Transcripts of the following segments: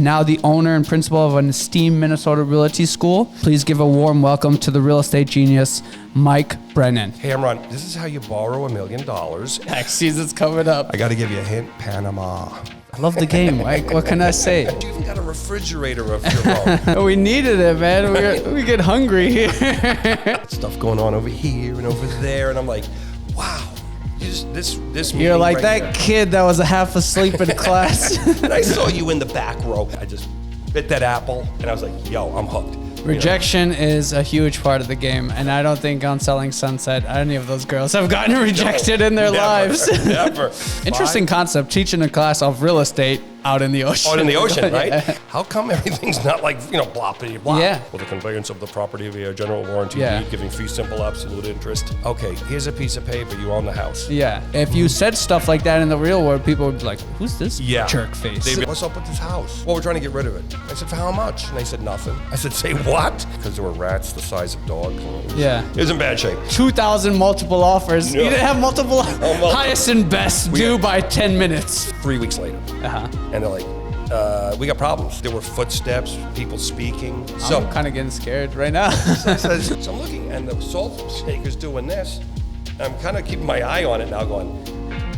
now the owner and principal of an esteemed Minnesota Realty School. Please give a warm welcome to the real estate genius, Mike Brennan. Hey, Amron, this is how you borrow $1 million. Tax season's coming up. I got to give you a hint, Panama. I love the game, Mike. What can I say? You even got a refrigerator of your own. We needed it, man. We get hungry here. Stuff going on over here and over there, and I'm like, wow. This You're like right that here. kid that was half asleep in class. And I saw you in the back row. I just bit that apple, and I was like, yo, I'm hooked. Rejection is a huge part of the game, and I don't think on Selling Sunset, any of those girls have gotten rejected in their lives. Never. Interesting concept, teaching a class of real estate out in the ocean. Out in the ocean, right? Yeah. How come everything's not like, blah, blah, blah? Yeah. Well, the conveyance of the property via general warranty Yeah. deed, giving fee simple absolute interest. Okay, here's a piece of paper. You own the house. Yeah. If you said stuff like that in the real world, people would be like, who's this jerk face? What's up with this house? Well, we're trying to get rid of it. I said, for how much? And they said, nothing. I said, say what? Because there were rats the size of dogs. It was in bad shape. 2,000 multiple offers. Yeah. You didn't have multiple highest and best due by 10 minutes. 3 weeks later. Uh-huh. And they're like, we got problems. There were footsteps, people speaking. I'm kind of getting scared right now. So I'm looking, and the salt shaker's doing this. I'm kind of keeping my eye on it now, going,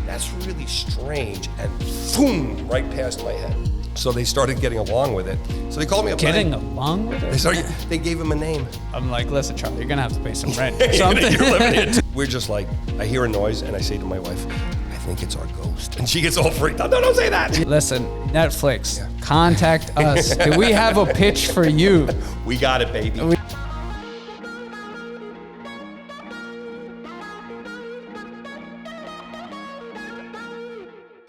that's really strange. And boom, right past my head. So they started getting along with it. So they called me up. Getting along with it? They gave him a name. I'm like, listen, Charlie, you're going to have to pay some rent. You're living it. We're just like, I hear a noise, and I say to my wife, I think it's our ghost. And she gets all freaked out. No, don't say that. Listen, Netflix, contact us. Do we have a pitch for you? We got it, baby.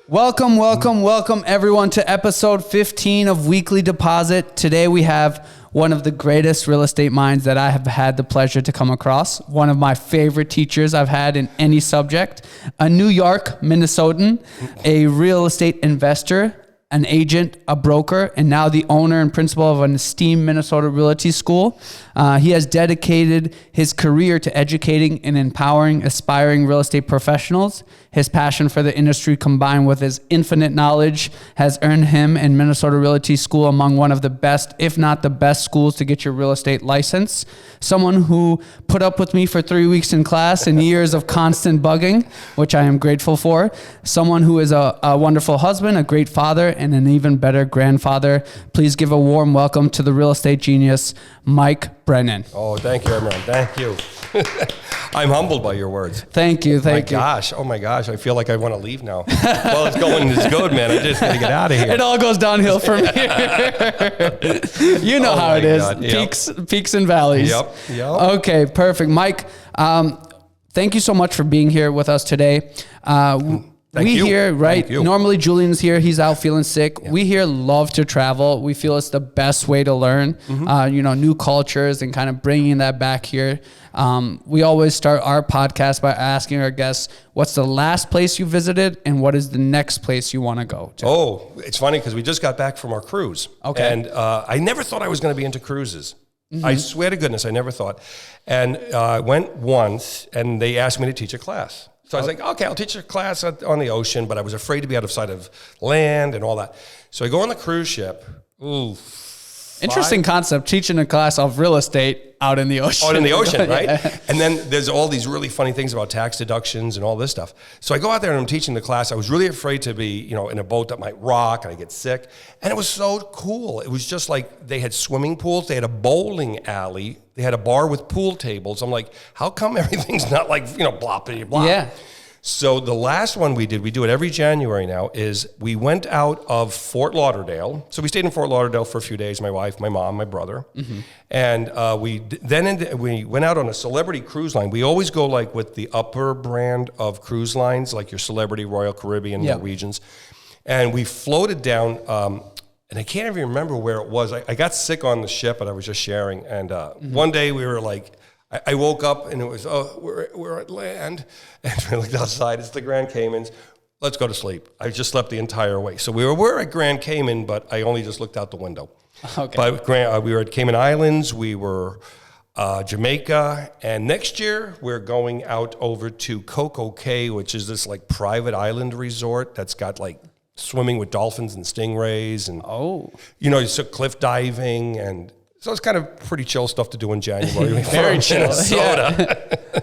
Welcome everyone to episode 15 of Weekly Deposit. Today we have one of the greatest real estate minds that I have had the pleasure to come across. One of my favorite teachers I've had in any subject. A New York Minnesotan, a real estate investor, an agent, a broker, and now the owner and principal of an esteemed Minnesota Realty School. He has dedicated his career to educating and empowering aspiring real estate professionals. His passion for the industry combined with his infinite knowledge has earned him and Minnesota Realty School among one of the best, if not the best schools to get your real estate license. Someone who put up with me for 3 weeks in class and years of constant bugging, which I am grateful for. Someone who is a wonderful husband, a great father, and an even better grandfather. Please give a warm welcome to the real estate genius, Mike Brennan. Oh, thank you, Emron. Thank you. I'm humbled by your words. Thank you. Oh my gosh, I feel like I want to leave now. Well, it's good, man. I just got to get out of here. It all goes downhill from here. You know how it is. God. Yep. Peaks and valleys. Yep. Okay, perfect. Mike, thank you so much for being here with us today. Thank you. Here, right? Thank you. Normally Julian's here. He's out feeling sick. Yeah. We here love to travel. We feel it's the best way to learn, new cultures and kind of bringing that back here. We always start our podcast by asking our guests, what's the last place you visited and what is the next place you want to go to? Oh, it's funny because we just got back from our cruise. Okay. And I never thought I was going to be into cruises. Mm-hmm. I swear to goodness, I never thought. And I went once and they asked me to teach a class. So I was like, okay, I'll teach a class on the ocean, but I was afraid to be out of sight of land and all that. So I go on the cruise ship. Ooh. Interesting concept, teaching a class of real estate out in the ocean. Out in the ocean, right? Yeah. And then there's all these really funny things about tax deductions and all this stuff. So I go out there and I'm teaching the class. I was really afraid to be, in a boat that might rock and I get sick. And it was so cool. It was just like they had swimming pools. They had a bowling alley. They had a bar with pool tables. I'm like, how come everything's not like, blah, blah, blah. Yeah. So the last one we do it every January now, is we went out of Fort Lauderdale. So we stayed in Fort Lauderdale for a few days, my wife, my mom, my brother. Mm-hmm. And we went out on a celebrity cruise line. We always go like with the upper brand of cruise lines, like your Celebrity, Royal Caribbean, Norwegians. And we floated down, and I can't even remember where it was. I got sick on the ship, and I was just sharing. And one day we were like, I woke up and it was, we're at land. And we looked outside, it's the Grand Caymans. Let's go to sleep. I just slept the entire way. So we were at Grand Cayman, but I only just looked out the window. Okay. But we were at Cayman Islands, we were Jamaica, and next year we're going out over to Coco Cay, which is this like private island resort that's got like swimming with dolphins and stingrays, and you took cliff diving, and so it's kind of pretty chill stuff to do in January. Very chill, Minnesota. Yeah.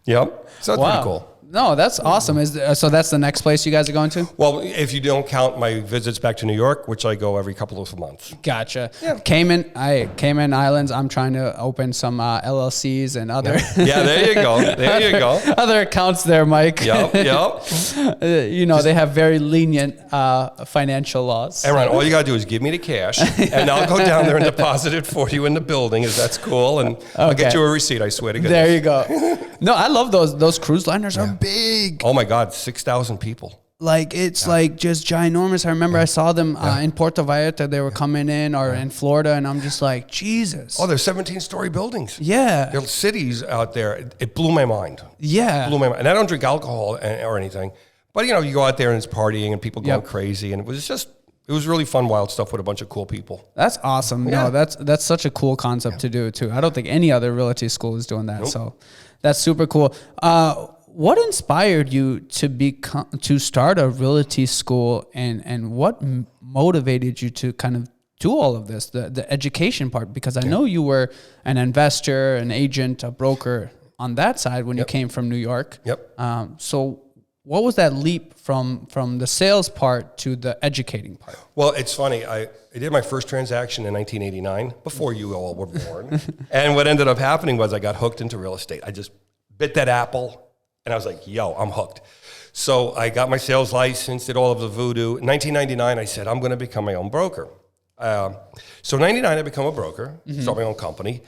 Yep. So that's pretty cool. No, that's awesome. So that's the next place you guys are going to? Well, if you don't count my visits back to New York, which I go every couple of months. Gotcha. Yeah. Cayman Islands, I'm trying to open some LLCs and other. Yeah, there you go. There you go. Other accounts there, Mike. Yep. They have very lenient financial laws. Aaron, all you got to do is give me the cash, and I'll go down there and deposit it for you in the building, if that's cool, and I'll get you a receipt, I swear to goodness. There you go. No, I love those. Those cruise liners are big. Oh my God, 6,000 people. Like it's like just ginormous. I remember I saw them in Puerto Vallarta. They were coming in, or in Florida, and I'm just like, Jesus. Oh, there's 17-story buildings. Yeah. There's cities out there. It blew my mind. Yeah. Blew my mind. And I don't drink alcohol or anything, but you go out there and it's partying and people going crazy, and it was really fun, wild stuff with a bunch of cool people. That's awesome. Yeah. No, that's such a cool concept to do too. I don't think any other realty school is doing that. Nope. So that's super cool. What inspired you to start a realty school, and what motivated you to kind of do all of this, the education part? Because I know you were an investor, an agent, a broker on that side when you came from New York. Yep. So what was that leap from the sales part to the educating part? Well, it's funny. I did my first transaction in 1989, before you all were born. And what ended up happening was I got hooked into real estate. I just bit that apple. And I was like, yo, I'm hooked. So I got my sales license, did all of the voodoo. In 1999, I said, I'm going to become my own broker. So in 99, I become a broker, start my own company.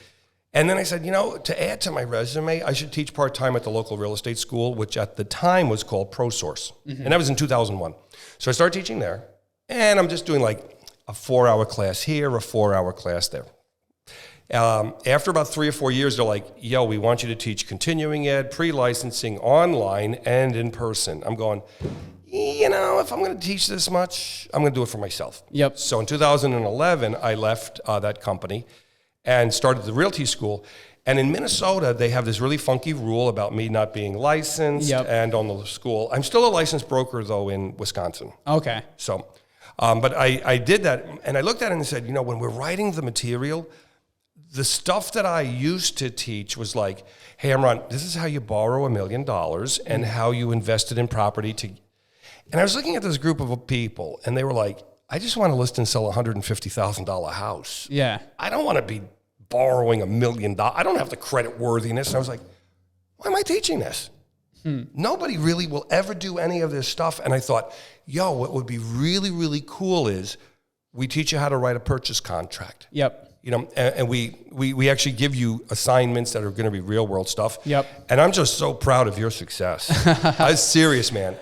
And then I said, to add to my resume, I should teach part-time at the local real estate school, which at the time was called ProSource. And that was in 2001. So I started teaching there. And I'm just doing like a 4-hour class here, a 4-hour class there. After about 3 or 4 years, they're like, yo, we want you to teach continuing ed, pre-licensing, online, and in person. I'm going, if I'm going to teach this much, I'm going to do it for myself. Yep. So in 2011, I left that company and started the realty school. And in Minnesota, they have this really funky rule about me not being licensed and on the school. I'm still a licensed broker, though, in Wisconsin. Okay. So, but I did that, and I looked at it and said, when we're writing the material, the stuff that I used to teach was like, hey, Amron, this is how you borrow $1 million and how you invested in property and I was looking at this group of people, and they were like, I just want to list and sell a $150,000 house. Yeah. I don't want to be borrowing $1 million. I don't have the credit worthiness. And I was like, why am I teaching this? Nobody really will ever do any of this stuff. And I thought, what would be really, really cool is we teach you how to write a purchase contract. Yep. And we actually give you assignments that are going to be real world stuff. Yep. And I'm just so proud of your success. I'm serious, man.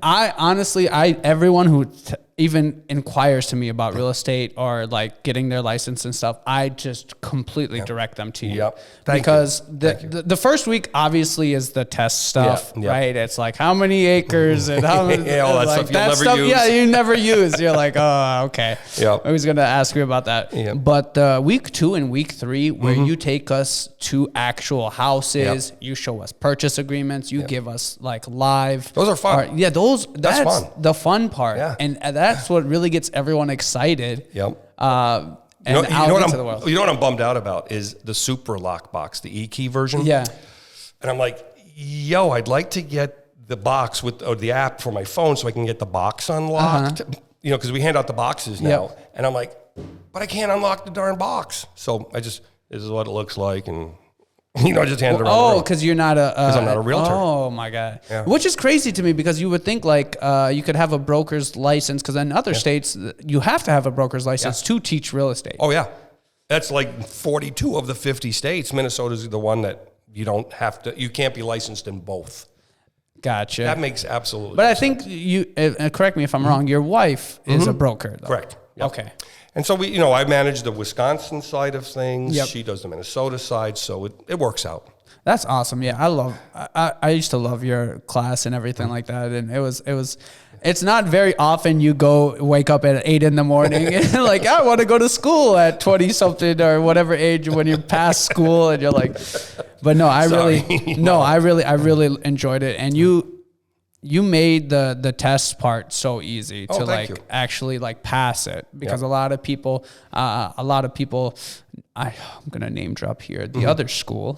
I honestly, everyone who even inquires to me about real estate or like getting their license and stuff, I just completely direct them to you. Yep. Because the first week obviously is the test stuff, right? It's like how many acres and how many, all that like stuff you'll never use. Yeah, you never use. You're like, oh, okay. Yep. I was going to ask you about that. Yep. But week 2 and week 3, where you take us to actual houses, you show us purchase agreements, you give us like live. Those are fun. That's fun. The fun part. Yeah. And that's what really gets everyone excited. Yep. And out into the world. You know what I'm bummed out about is the super lockbox, the e-key version. Yeah. And I'm like, I'd like to get the box or the app for my phone so I can get the box unlocked. Because we hand out the boxes now. Yep. And I'm like, but I can't unlock the darn box. So this is what it looks like, and just hand it around. Oh, because you're not because I'm not a realtor. Oh my God. Yeah. Which is crazy to me, because you would think like you could have a broker's license, because in other states you have to have a broker's license to teach real estate. Oh yeah. That's like 42 of the 50 states. Minnesota's the one that you can't be licensed in both. Gotcha. That makes absolutely But sense. I think you, correct me if I'm wrong, your wife is a broker, though. Correct. Yep. Okay. And so I manage the Wisconsin side of things. Yep. She does the Minnesota side, so it works out. That's awesome. Yeah, I used to love your class and everything like that, and it's not very often you wake up at 8 a.m. and like, I want to go to school at 20 something or whatever age when you're past school, and you're like, but no, I really enjoyed it, and you made the test part so easy to like you. actually like pass it, because a lot of people, I'm gonna name drop here the other school,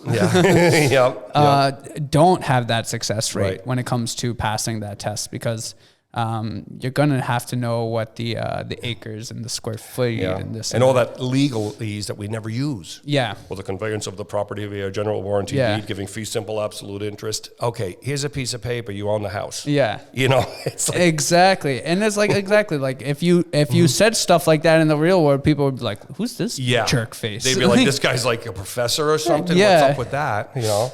don't have that success rate when it comes to passing that test, because you're gonna have to know what the acres and the square feet and this and all that legalese that we never use. Yeah. Well, the conveyance of the property via general warranty deed, giving fee simple absolute interest. Okay, here's a piece of paper. You own the house. Yeah. You know, it's like, exactly. And it's like exactly like if you said stuff like that in the real world, people would be like, "Who's this jerk face?" They'd be like, "This guy's like a professor or something. What's up with that?" You know.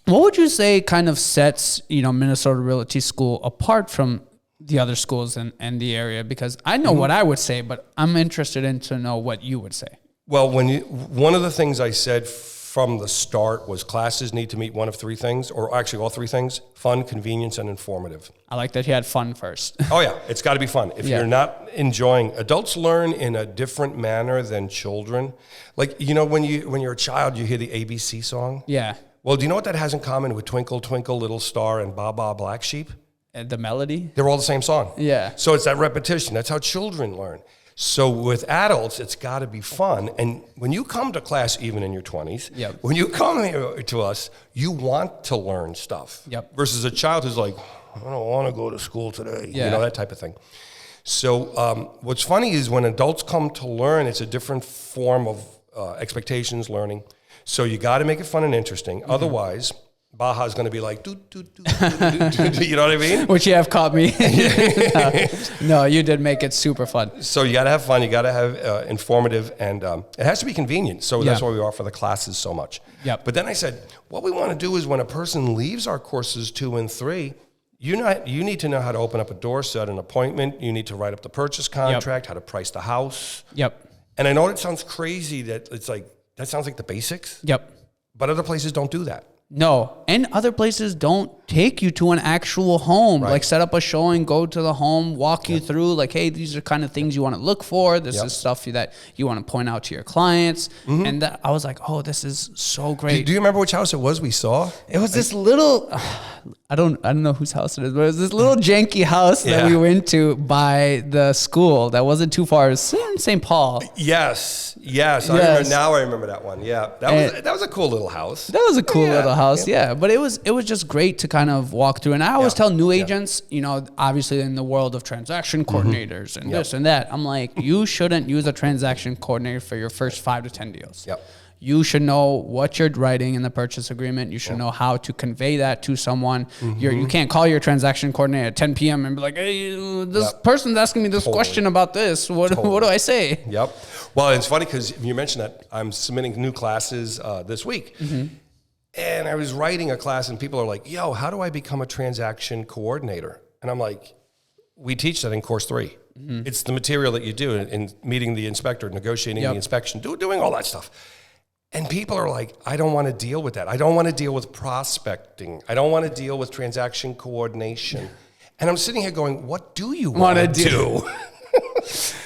What would you say kind of sets, Minnesota Realty School apart from the other schools in the area? Because I know what I would say, but I'm interested in to know what you would say. Well, one of the things I said from the start was classes need to meet one of three things, or actually all three things: fun, convenience, and informative. I like that you had fun first. Oh yeah, it's got to be fun. If you're not enjoying, adults learn in a different manner than children. Like, when you're a child, you hear the ABC song. Yeah. Well, do you know what that has in common with Twinkle, Twinkle, Little Star and Ba Ba Black Sheep? The melody? They're all the same song. Yeah. So it's that repetition. That's how children learn. So with adults, it's got to be fun. And when you come to class, even in your 20s, when you come here to us, you want to learn stuff. Yep. Versus a child who's like, I don't want to go to school today. Yeah. That type of thing. So what's funny is when adults come to learn, it's a different form of expectations, learning. So you got to make it fun and interesting. Otherwise, Baja's going to be like, you know what I mean? Which you have caught me. No, you did make it super fun. So you got to have fun. You got to have informative, and it has to be convenient. So that's why we offer the classes so much. Yep. But then I said, what we want to do is when a person leaves our courses 2 and 3, you need to know how to open up a door, set an appointment. You need to write up the purchase contract, how to price the house. Yep. And I know it sounds crazy that it's like, that sounds like the basics. Yep. But other places don't do that. No. And other places don't take you to an actual home. Right. Like set up a showing, go to the home, walk you through like, hey, these are kind of things you want to look for. This is stuff that you want to point out to your clients. And that, I was like, oh, this is so great. Do you remember which house it was we saw? It was this little, I don't know whose house it is, but it was this little janky house that we went to by the school that wasn't too far. It was in St. Paul. Yes. I remember that one. Yeah, that was a cool little house. That was a cool little house. Yeah, but it was just great to kind of walk through. And I always tell new agents, obviously in the world of transaction coordinators and this and that, I'm like, you shouldn't use a transaction coordinator for your first 5 to 10 deals. Yep. You should know what you're writing in the purchase agreement. You should know how to convey that to someone. You can't call your transaction coordinator at 10 p.m. and be like, hey, this person's asking me this question about this. What do I say? Yep. Well, it's funny because you mentioned that I'm submitting new classes this week. And I was writing a class and people are like, yo, how do I become a transaction coordinator? And I'm like, we teach that in course 3. It's the material that you do in meeting the inspector, negotiating the inspection, doing all that stuff. And people are like, I don't want to deal with that. I don't want to deal with prospecting. I don't want to deal with transaction coordination. And I'm sitting here going, what do you want to do?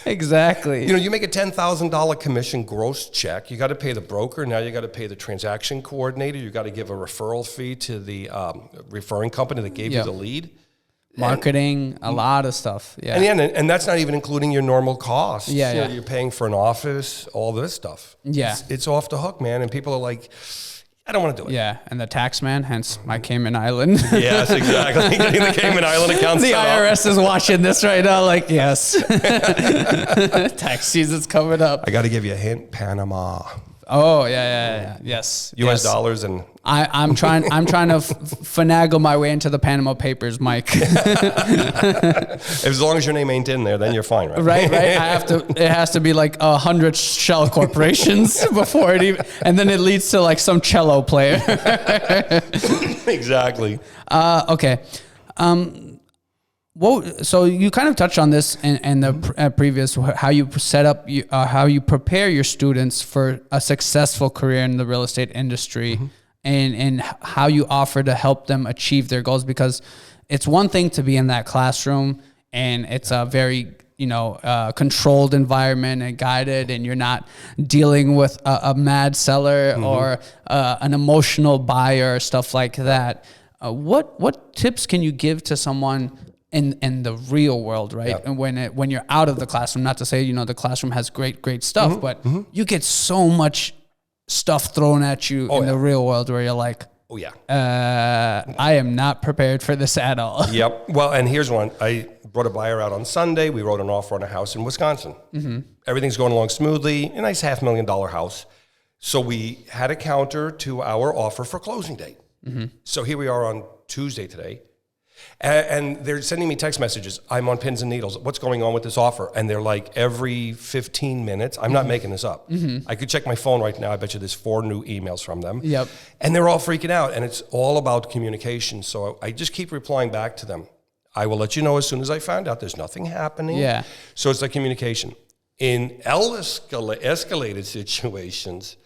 Exactly. You make a $10,000 commission gross check. You got to pay the broker. Now you got to pay the transaction coordinator. You got to give a referral fee to the referring company that gave you the lead. Marketing, a lot of stuff. Yeah. And that's not even including your normal costs. Yeah. You're paying for an office, all this stuff. Yeah. It's off the hook, man. And people are like, I don't want to do it. Yeah. And the tax man, hence my Cayman Island. Yes, exactly. Getting the Cayman Island account The set IRS up. is watching this right now. Like, yes. Tax season's coming up. I got to give you a hint, Panama. Oh, yeah. Yes. US dollars and... I'm trying to finagle my way into the Panama Papers, Mike. As long as your name ain't in there, then you're fine, right? Right. It has to be like 100 shell corporations before it even, and then it leads to like some cello player. Exactly. Okay. So you kind of touched on this in the previous, how you set up, how you prepare your students for a successful career in the real estate industry, and how you offer to help them achieve their goals. Because it's one thing to be in that classroom and it's a very controlled environment and guided, and you're not dealing with a mad seller or an emotional buyer, stuff like that. what tips can you give to someone in the real world, right? Yeah. And when you're out of the classroom, not to say, the classroom has great stuff, but you get so much stuff thrown at you in the real world where you're like, oh yeah, I am not prepared for this at all. Yep. Well, and here's one. I brought a buyer out on Sunday. We wrote an offer on a house in Wisconsin. Everything's going along smoothly. A nice $500,000 house. So we had a counter to our offer for closing date. So here we are on Tuesday today. And they're sending me text messages. I'm on pins and needles. What's going on with this offer? And they're like every 15 minutes. I'm not making this up. I could check my phone right now. I bet you there's 4 new emails from them. Yep. And they're all freaking out. And it's all about communication. So I just keep replying back to them. I will let you know as soon as I find out. There's nothing happening. Yeah. So it's like communication. In escalated situations,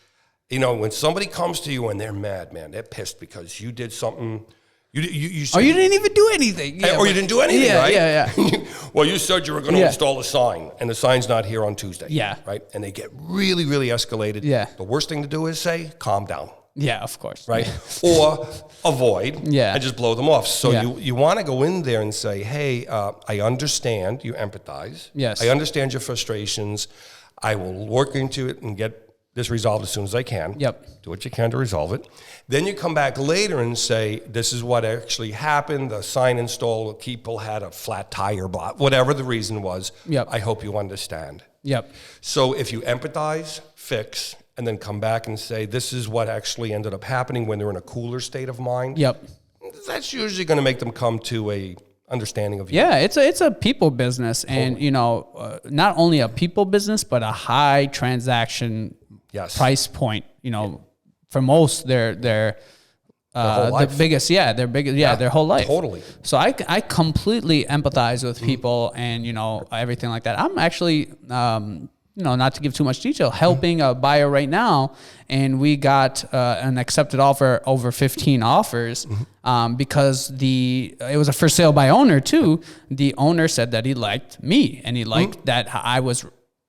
when somebody comes to you and they're mad, man, they're pissed because you did something. You said, you didn't even do anything. Yeah, or you didn't do anything, right? Yeah. Well, you said you were going to install a sign, and the sign's not here on Tuesday. Yeah. Right? And they get really, really escalated. Yeah. The worst thing to do is say, calm down. Yeah, of course. Right? Or avoid and just blow them off. So you want to go in there and say, hey, I understand, you empathize. Yes. I understand your frustrations. I will work into it and get this resolved as soon as I can. Yep. Do what you can to resolve it. Then you come back later and say, this is what actually happened. The sign installed, people had a flat tire, whatever the reason was. Yep. I hope you understand. Yep. So if you empathize, fix, and then come back and say, this is what actually ended up happening when they're in a cooler state of mind. Yep. That's usually going to make them come to a understanding of you. Yeah, it's a people business, and not only a people business, but a high transaction price point. For most, they're the biggest. Yeah, their biggest. Yeah, their whole life. Totally. So I completely empathize with people, and everything like that. I'm actually. Not to give too much detail, helping a buyer right now, and we got an accepted offer over 15 offers because it was a for sale by owner too. The owner said that he liked me, and he liked that I was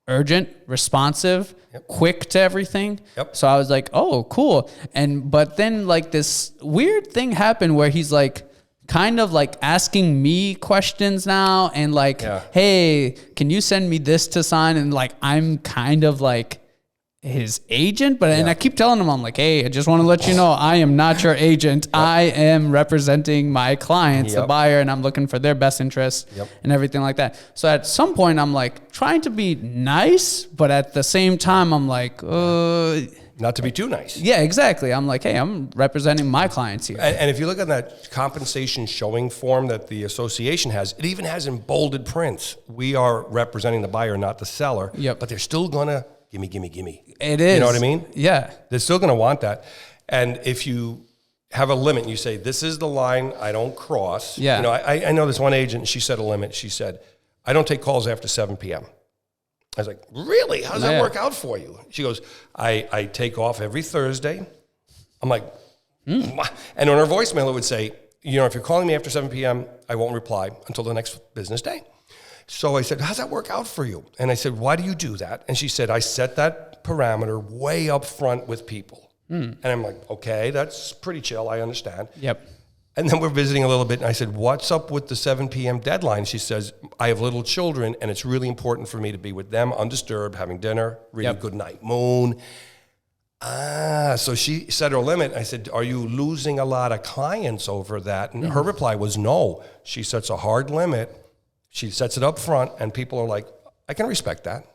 urgent, responsive, quick to everything. Yep. So I was like, oh, cool. But then like this weird thing happened where he's like, kind of like asking me questions now and like, hey, can you send me this to sign? And like, I'm kind of like his agent, and I keep telling him, I'm like, hey, I just want to let you know, I am not your agent. I am representing my clients, the buyer, and I'm looking for their best interest and everything like that. So at some point I'm like trying to be nice, but at the same time, I'm like, not to be too nice. Yeah, exactly. I'm like, hey, I'm representing my clients here. And if you look at that compensation showing form that the association has, it even has in bolded prints. We are representing the buyer, not the seller. Yep. But they're still going to gimme. It is. You know what I mean? Yeah. They're still going to want that. And if you have a limit and you say, this is the line I don't cross. Yeah. I know this one agent, she set a limit. She said, I don't take calls after 7 p.m. I was like, really? How does that work out for you? She goes, I take off every Thursday. I'm like, and on her voicemail, it would say, if you're calling me after 7 p.m., I won't reply until the next business day. So I said, how's that work out for you? And I said, why do you do that? And she said, I set that parameter way up front with people. And I'm like, okay, that's pretty chill. I understand. Yep. And then we're visiting a little bit, and I said, what's up with the 7 p.m. deadline? She says, I have little children, and it's really important for me to be with them, undisturbed, having dinner, reading Good Night Moon. So she set her limit. I said, are you losing a lot of clients over that? And her reply was no. She sets a hard limit. She sets it up front, and people are like, I can respect that.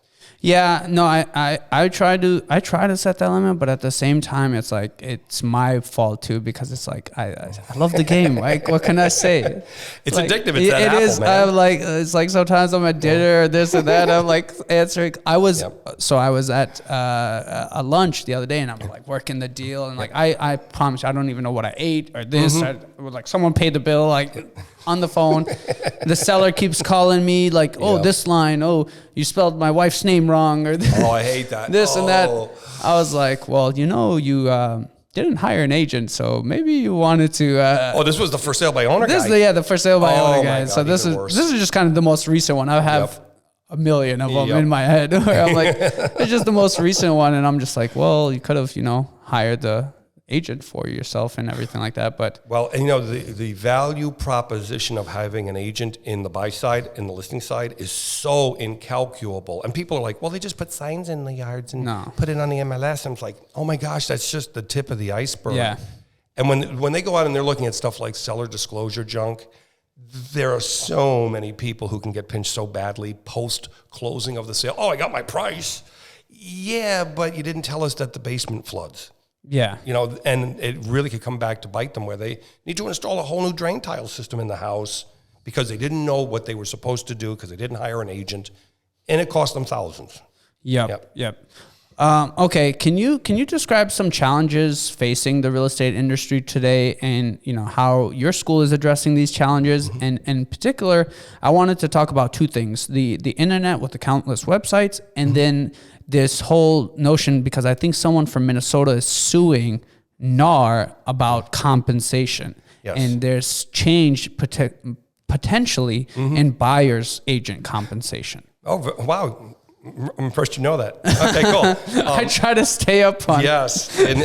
Yeah, no, I try to set that limit, but at the same time, it's like it's my fault too, because it's like I love the game. Like, what can I say? It's like, addictive. It's that apple, is. Man. I'm like, it's like sometimes I'm at dinner or this and that. I'm like answering. I was at a lunch the other day, and I'm like working the deal, and like I promise you, I don't even know what I ate or this. Like someone paid the bill, like on the phone. The seller keeps calling me like, oh, this line, oh, you spelled my wife's name wrong, or I hate that. This and that. I was like, well, you didn't hire an agent, so maybe you wanted to. This was the for sale by owner guy. The for sale by owner guy. God, so this is just kind of the most recent one. I have a million of them in my head. Where I'm like, it's just the most recent one, and I'm just like, well, you could have hired the agent for yourself and everything like that. But well, and the value proposition of having an agent in the buy side and the listing side is so incalculable. And people are like, well, they just put signs in the yards and put it on the MLS. And it's like, oh my gosh, that's just the tip of the iceberg. Yeah. And when they go out and they're looking at stuff like seller disclosure junk, there are so many people who can get pinched so badly post closing of the sale. Oh, I got my price. Yeah, but you didn't tell us that the basement floods. yeah, And it really could come back to bite them where they need to install a whole new drain tile system in the house because they didn't know what they were supposed to do because they didn't hire an agent, and it cost them thousands. Yep. Okay, can you describe some challenges facing the real estate industry today, and how your school is addressing these challenges? And in particular, I wanted to talk about two things: the internet with the countless websites, and then this whole notion, because I think someone from Minnesota is suing NAR about compensation, and there's change potentially in buyer's agent compensation. Oh wow. First, you know that. Okay, cool. I try to stay up on. Yes, in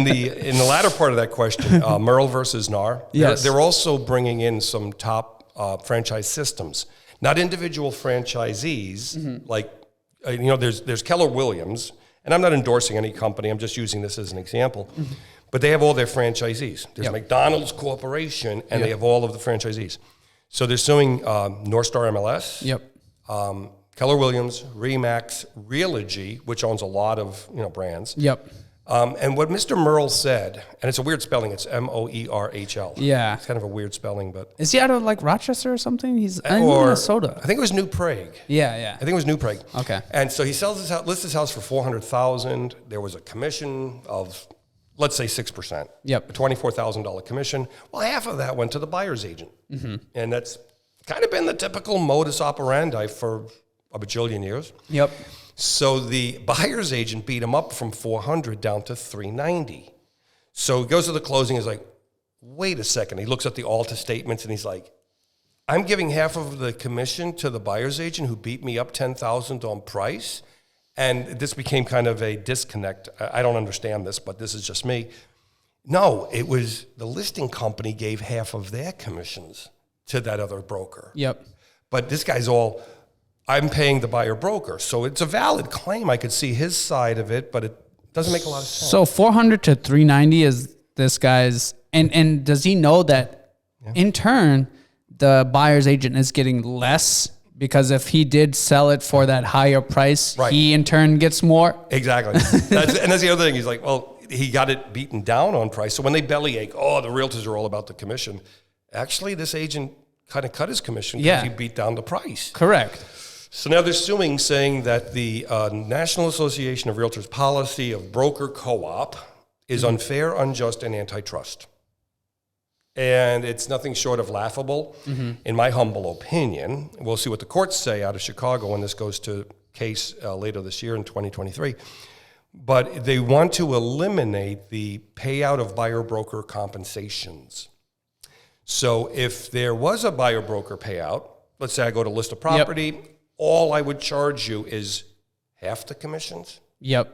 the latter part of that question, Merle versus NAR. Yes, they're also bringing in some top franchise systems, not individual franchisees. Like there's Keller Williams, and I'm not endorsing any company. I'm just using this as an example. But they have all their franchisees. There's McDonald's Corporation, and they have all of the franchisees. So they're suing North Star MLS. Keller Williams, Remax, Realogy, which owns a lot of brands. And what Mr. Merle said, and it's a weird spelling, it's Moerhl. Yeah. It's kind of a weird spelling, but... Is he out of like Rochester or something? He's in Minnesota. I think it was New Prague. Yeah. I think it was New Prague. Okay. And so he sells his house, lists his house for $400,000. There was a commission of, let's say 6%. A $24,000 commission. Well, half of that went to the buyer's agent. And that's kind of been the typical modus operandi for a bajillion years. So the buyer's agent beat him up from 400 down to 390. So he goes to the closing. He's like, wait a second. He looks at the Alta statements and he's like, I'm giving half of the commission to the buyer's agent who beat me up 10,000 on price. And this became kind of a disconnect. I don't understand this, but this is just me. No, it was the listing company gave half of their commissions to that other broker. But this guy's all, I'm paying the buyer broker. So it's a valid claim. I could see his side of it, but it doesn't make a lot of sense. So 400 to 390 is this guy's, and does he know that in turn, the buyer's agent is getting less? Because if he did sell it for that higher price, he in turn gets more? Exactly. And that's the other thing. He's like, well, he got it beaten down on price. So when they bellyache, oh, the realtors are all about the commission. Actually, this agent kind of cut his commission because he beat down the price. Correct. So now they're suing, saying that the National Association of Realtors policy of broker co-op is unfair, unjust, and antitrust. And it's nothing short of laughable, in my humble opinion. We'll see what the courts say out of Chicago when this goes to case later this year in 2023. But they want to eliminate the payout of buyer-broker compensations. So if there was a buyer-broker payout, let's say I go to list a property, all I would charge you is half the commissions. And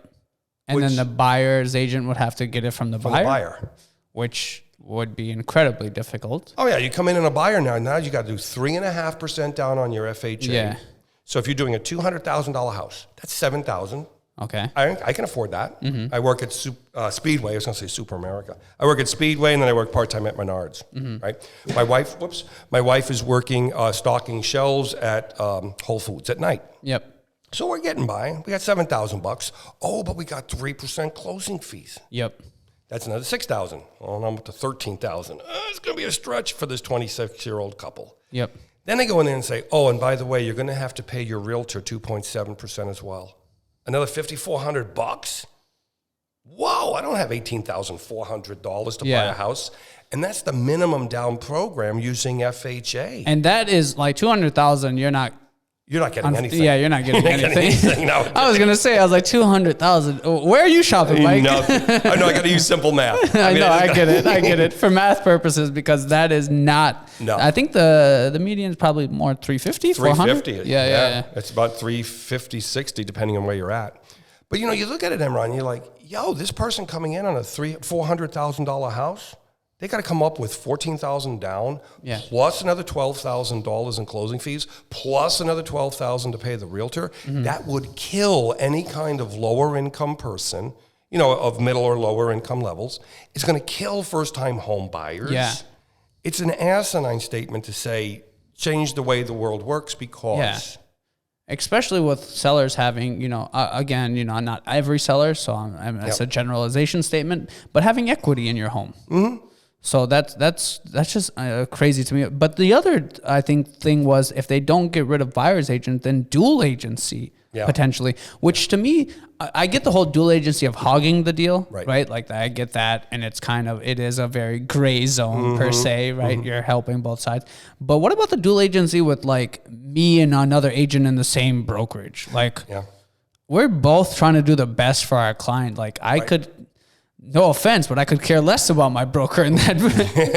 then the buyer's agent would have to get it from the buyer, which would be incredibly difficult. Oh yeah, you come in a buyer now you got to do 3.5% down on your FHA. So if you're doing a $200,000 house, that's $7,000. Okay. I can afford that. I work at Speedway. I was going to say Super America. I work at Speedway, and then I work part-time at Menards, right? My wife is working stocking shelves at Whole Foods at night. So we're getting by. We got $7,000. Oh, but we got 3% closing fees. That's another $6,000. Well, I'm up to $13,000. It's going to be a stretch for this 26-year-old couple. Then they go in there and say, oh, and by the way, you're going to have to pay your realtor 2.7% as well. Another $5,400? Whoa, I don't have $18,400 to buy a house. And that's the minimum down program using FHA. And that is like $200,000. You're not getting anything. Yeah, you're not getting anything. No. I was gonna say, I was like $200,000. Where are you shopping, Mike? No, I got to use simple math. I get it for math purposes, because that is not. No. I think the median is probably more 350, 400. 350. Yeah. It's about 350, 60, depending on where you're at. But you look at it, Emron, you're like, this person coming in on a $400,000 house, they got to come up with $14,000 down, plus another $12,000 in closing fees, plus another $12,000 to pay the realtor. That would kill any kind of lower income person, of middle or lower income levels. It's going to kill first time home buyers. Yeah. It's an asinine statement to say change the way the world works because. Especially with sellers having, again, not every seller, so it's a generalization statement, but having equity in your home. Mm-hmm. So that's just crazy to me. But the other, I think, thing was if they don't get rid of buyer's agent, then dual agency potentially, which to me, I get the whole dual agency of hogging the deal, right? Like I get that. And it is a very gray zone per se, right? You're helping both sides. But what about the dual agency with like me and another agent in the same brokerage? Like we're both trying to do the best for our client. Like I could... No offense, but I could care less about my broker in that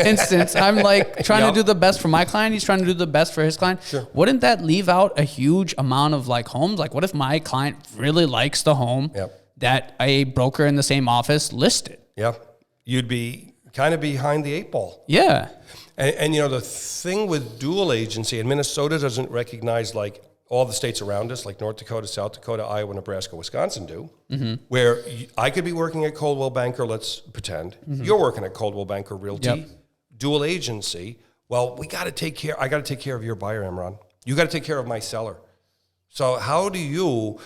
instance. I'm like trying to do the best for my client. He's trying to do the best for his client. Sure. Wouldn't that leave out a huge amount of like homes? Like what if my client really likes the home that a broker in the same office listed? Yeah. You'd be kind of behind the 8 ball. Yeah. And the thing with dual agency, and Minnesota doesn't recognize like all the states around us, like North Dakota, South Dakota, Iowa, Nebraska, Wisconsin do, where I could be working at Coldwell Banker, let's pretend. You're working at Coldwell Banker Realty, dual agency. Well, I got to take care of your buyer, Imran. You got to take care of my seller. So how do you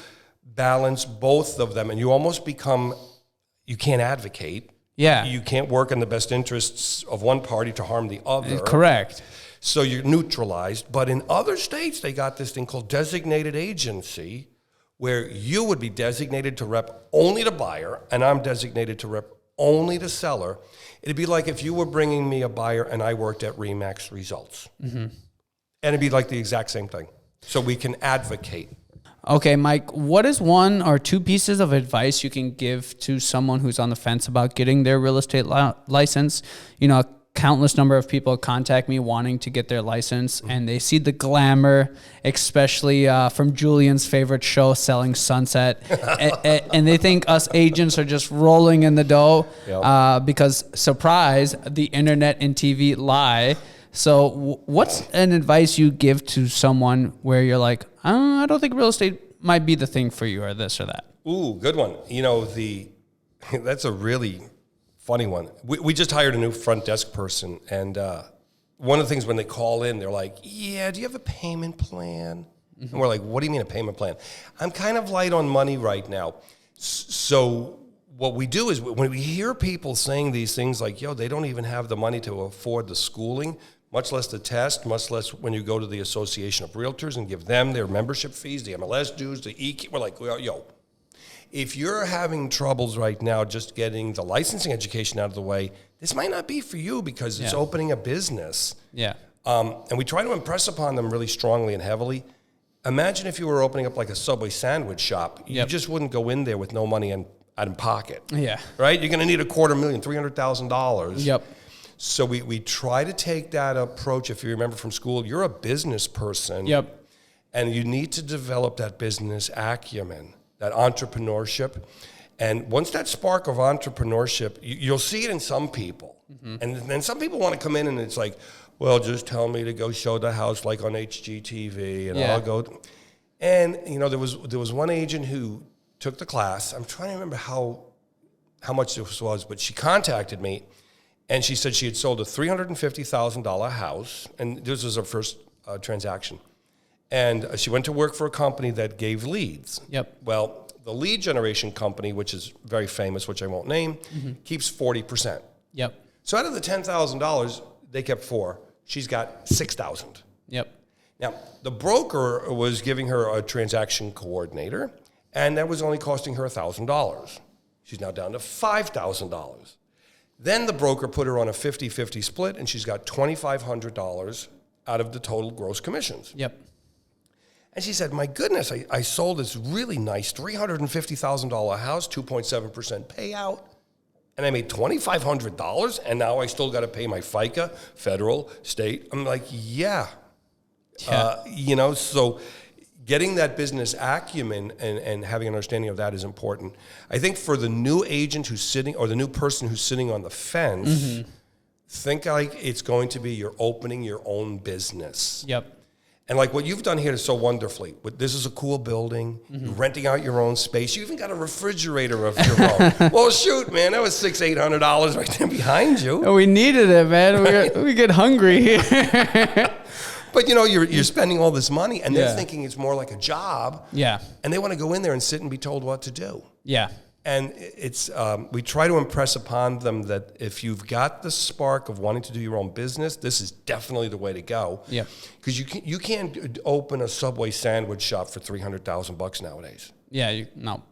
balance both of them? And you almost you can't advocate. Yeah. You can't work in the best interests of one party to harm the other. Correct. So you're neutralized. But in other states, they got this thing called designated agency, where you would be designated to rep only the buyer, and I'm designated to rep only the seller. It'd be like if you were bringing me a buyer and I worked at RE/MAX Results. And it'd be like the exact same thing. So we can advocate. Okay, Mike, what is 1 or 2 pieces of advice you can give to someone who's on the fence about getting their real estate license? Countless number of people contact me wanting to get their license, and they see the glamour, especially from Julian's favorite show, Selling Sunset, and they think us agents are just rolling in the dough because, surprise, the internet and TV lie. So what's an advice you give to someone where you're like, I don't think real estate might be the thing for you or this or that? Ooh, good one. That's a really funny one. We just hired a new front desk person, and one of the things when they call in, they're like, do you have a payment plan? And we're like, what do you mean a payment plan? I'm kind of light on money right now. So what we do is when we hear people saying these things like, they don't even have the money to afford the schooling, much less the test, much less when you go to the Association of Realtors and give them their membership fees, the MLS dues, the EQ, we're like, if you're having troubles right now just getting the licensing education out of the way, this might not be for you because it's opening a business. Yeah. And we try to impress upon them really strongly and heavily. Imagine if you were opening up like a Subway sandwich shop. You just wouldn't go in there with no money out of pocket. Yeah. Right? You're going to need $250,000, $300,000. Yep. So we try to take that approach. If you remember from school, you're a business person. Yep. And you need to develop that business acumen, that entrepreneurship. And once that spark of entrepreneurship, you'll see it in some people. And then some people want to come in and it's like, well, just tell me to go show the house like on HGTV and I'll go. And, there was one agent who took the class. I'm trying to remember how much this was, but she contacted me and she said she had sold a $350,000 house. And this was her first transaction. And she went to work for a company that gave leads. Yep. Well, the lead generation company, which is very famous, which I won't name, keeps 40%. Yep. So out of the $10,000, they kept $4,000. She's got $6,000. Yep. Now, the broker was giving her a transaction coordinator, and that was only costing her $1,000. She's now down to $5,000. Then the broker put her on a 50-50 split, and she's got $2,500 out of the total gross commissions. Yep. And she said, my goodness, I sold this really nice $350,000 house, 2.7% payout, and I made $2,500, and now I still got to pay my FICA, federal, state. I'm like, so getting that business acumen and having an understanding of that is important. I think for the new agent who's sitting, or the new person who's sitting on the fence, think like it's going to be you're opening your own business. Yep. And like what you've done here is so wonderfully. This is a cool building. You're renting out your own space. You even got a refrigerator of your own. Well, shoot, man, that was $600-800 right there behind you. We needed it, man. We get hungry here. But you're spending all this money, and they're thinking it's more like a job. Yeah. And they want to go in there and sit and be told what to do. Yeah. And it's we try to impress upon them that if you've got the spark of wanting to do your own business, this is definitely the way to go. Yeah. Because you can't open a Subway sandwich shop for $300,000 nowadays. Yeah. No.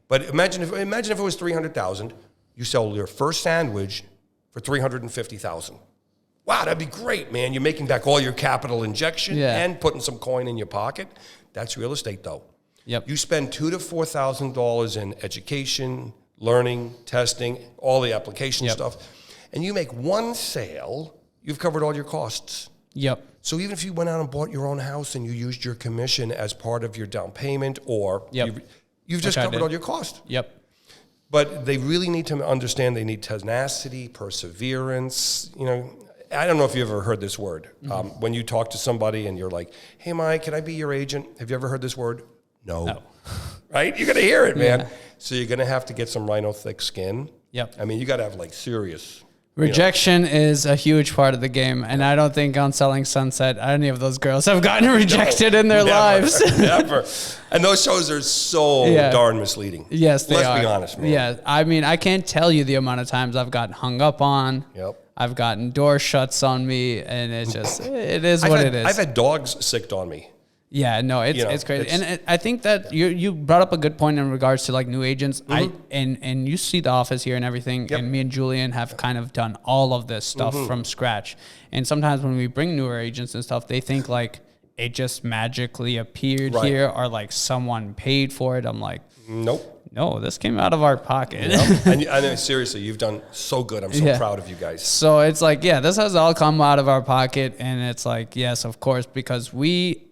But imagine if it was $300,000, you sell your first sandwich for $350,000. Wow, that'd be great, man. You're making back all your capital injection and putting some coin in your pocket. That's real estate, though. Yep. You spend $2,000 to $4,000 in education, learning, testing, all the application stuff, and you make one sale, you've covered all your costs. Yep. So even if you went out and bought your own house and you used your commission as part of your down payment, or you've just covered all your costs. Yep. But they really need to understand they need tenacity, perseverance. I don't know if you ever heard this word. When you talk to somebody and you're like, hey, Mike, can I be your agent? Have you ever heard this word? No. Right? You're going to hear it, man. Yeah. So you're going to have to get some rhino thick skin. Yep. I mean, you got to have like serious. Rejection is a huge part of the game. And I don't think on Selling Sunset, any of those girls have gotten rejected in their lives. Never. And those shows are so darn misleading. Yes, they are. Let's be honest, man. Yeah. I mean, I can't tell you the amount of times I've gotten hung up on. Yep. I've gotten door shuts on me, and it is what it is. I've had dogs sicked on me. Yeah, no, it's crazy. And I think that you brought up a good point in regards to like new agents. And you see the office here and everything. Yep. And me and Julian have kind of done all of this stuff from scratch. And sometimes when we bring newer agents and stuff, they think like it just magically appeared here, or like someone paid for it. I'm like, nope. No, this came out of our pocket. Yep. And I know, seriously, you've done so good. I'm so proud of you guys. So it's like, this has all come out of our pocket. And it's like, yes, of course, because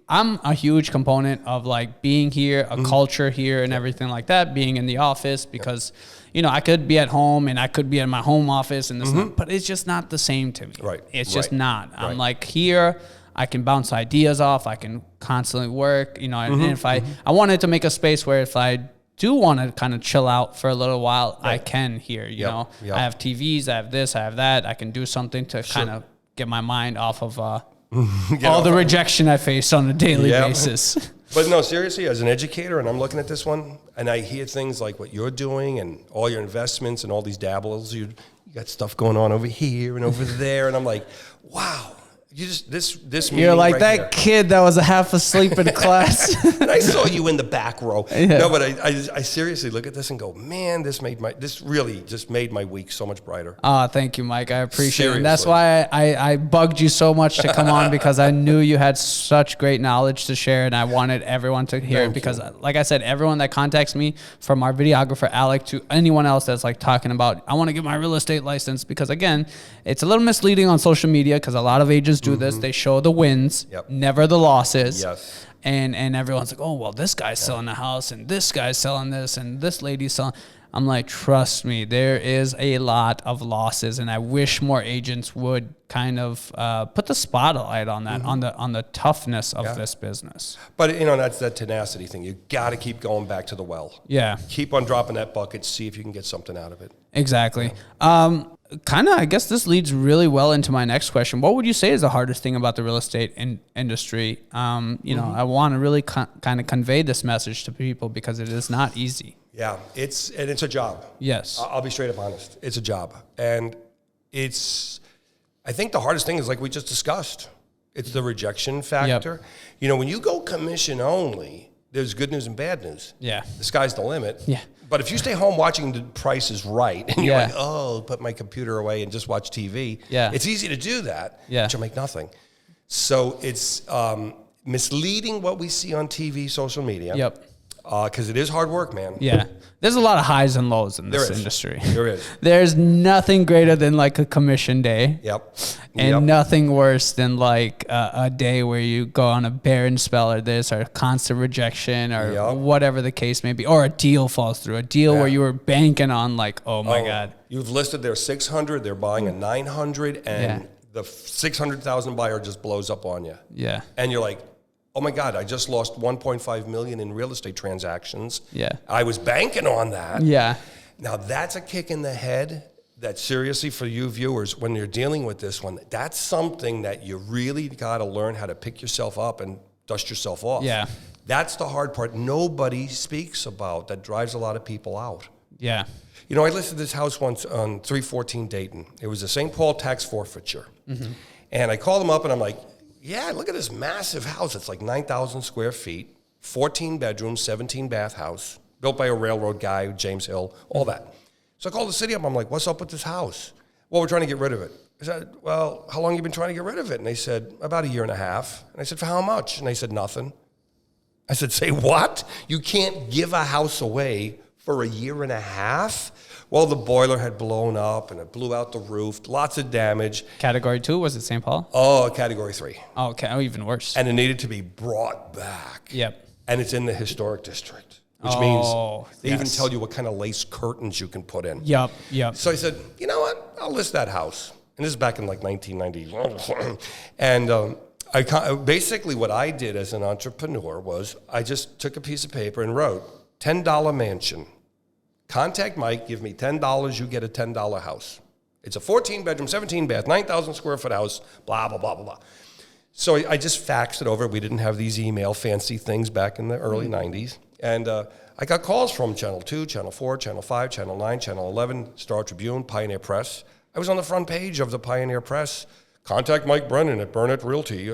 I'm a huge component of like being here, a culture here and everything like that, being in the office, because, I could be at home and I could be in my home office and this, but it's just not the same to me. Right. It's just not. I'm like here, I can bounce ideas off. I can constantly work, and if I wanted to make a space where if I do want to kind of chill out for a little while, I can here, you know. I have TVs, I have this, I have that. I can do something to kind of get my mind off of all the rejection I face on a daily basis. But no, seriously, as an educator, and I'm looking at this one, and I hear things like what you're doing and all your investments and all these dabbles. You got stuff going on over here and over there, and I'm like, wow. You just this. You're like right that here. kid that was half asleep in class. And I saw you in the back row. No, but I seriously look at this and go, man, this really just made my week so much brighter. Oh, thank you, Mike. I appreciate it. And that's why I bugged you so much to come on, because I knew you had such great knowledge to share, and I wanted everyone to hear it. Because, like I said, everyone that contacts me, from our videographer Alec to anyone else that's like talking about, I want to get my real estate license, because again, it's a little misleading on social media, because a lot of agents do this. They show the wins, never the losses. Yes. And everyone's like, oh, well, this guy's selling the house, and this guy's selling this, and this lady's selling. I'm like, trust me, there is a lot of losses, and I wish more agents would kind of put the spotlight on that, on the toughness of this business. But that's that tenacity thing. You got to keep going back to the well. Yeah. Keep on dropping that bucket. See if you can get something out of it. Exactly. Kind of, I guess this leads really well into my next question. What would you say is the hardest thing about the real estate industry? I want to really kind of convey this message to people, because it is not easy. Yeah, it's a job. Yes. I'll be straight up honest. It's a job. And I think the hardest thing is like we just discussed. It's the rejection factor. Yep. When you go commission only, there's good news and bad news. Yeah. The sky's the limit. Yeah. But if you stay home watching The Price is Right, and you're like, oh, put my computer away and just watch TV, it's easy to do that, but you'll make nothing. So it's misleading what we see on TV, social media. Yep. because it is hard work, man. Yeah. There's a lot of highs and lows in this There is. industry. There is. There's nothing greater than like a commission day. Yep. And nothing worse than like a day where you go on a barren spell or this or constant rejection or whatever the case may be. Or a deal falls through. A deal where you were banking on like, oh my God. You've listed their 600, they're buying a 900, and the 600,000 buyer just blows up on you. Yeah. And you're like, oh my God, I just lost 1.5 million in real estate transactions. Yeah. I was banking on that. Yeah. Now that's a kick in the head that seriously for you viewers, when you're dealing with this one, that's something that you really got to learn how to pick yourself up and dust yourself off. Yeah. That's the hard part nobody speaks about that drives a lot of people out. Yeah. You know, I listed this house once on 314 Dayton. It was a St. Paul tax forfeiture. Mm-hmm. And I called them up and I'm like, yeah, look at this massive house. It's like 9,000 square feet, 14 bedrooms, 17 bath house, built by a railroad guy, James Hill, all that. So I called the city up. I'm like, what's up with this house? Well, we're trying to get rid of it. I said, well, how long have you been trying to get rid of it? And they said, about a year and a half. And I said, for how much? And they said, nothing. I said, say what? You can't give a house away for a year and a half? Well, the boiler had blown up and it blew out the roof, lots of damage. Category 2, was it St. Paul? Oh, category 3. Oh, okay. Oh, even worse. And it needed to be brought back. Yep. And it's in the historic district, which means they even tell you what kind of lace curtains you can put in. Yep, yep. So I said, you know what? I'll list that house. And this is back in like 1990. And basically what I did as an entrepreneur was I just took a piece of paper and wrote, $10 mansion. Contact Mike, give me $10, you get a $10 house. It's a 14-bedroom, 17-bath, 9,000 square foot house, blah, blah, blah, blah, blah. So I just faxed it over. We didn't have these email fancy things back in the early 90s. And I got calls from Channel 2, Channel 4, Channel 5, Channel 9, Channel 11, Star Tribune, Pioneer Press. I was on the front page of the Pioneer Press. Contact Mike Brennan at Burnett Realty.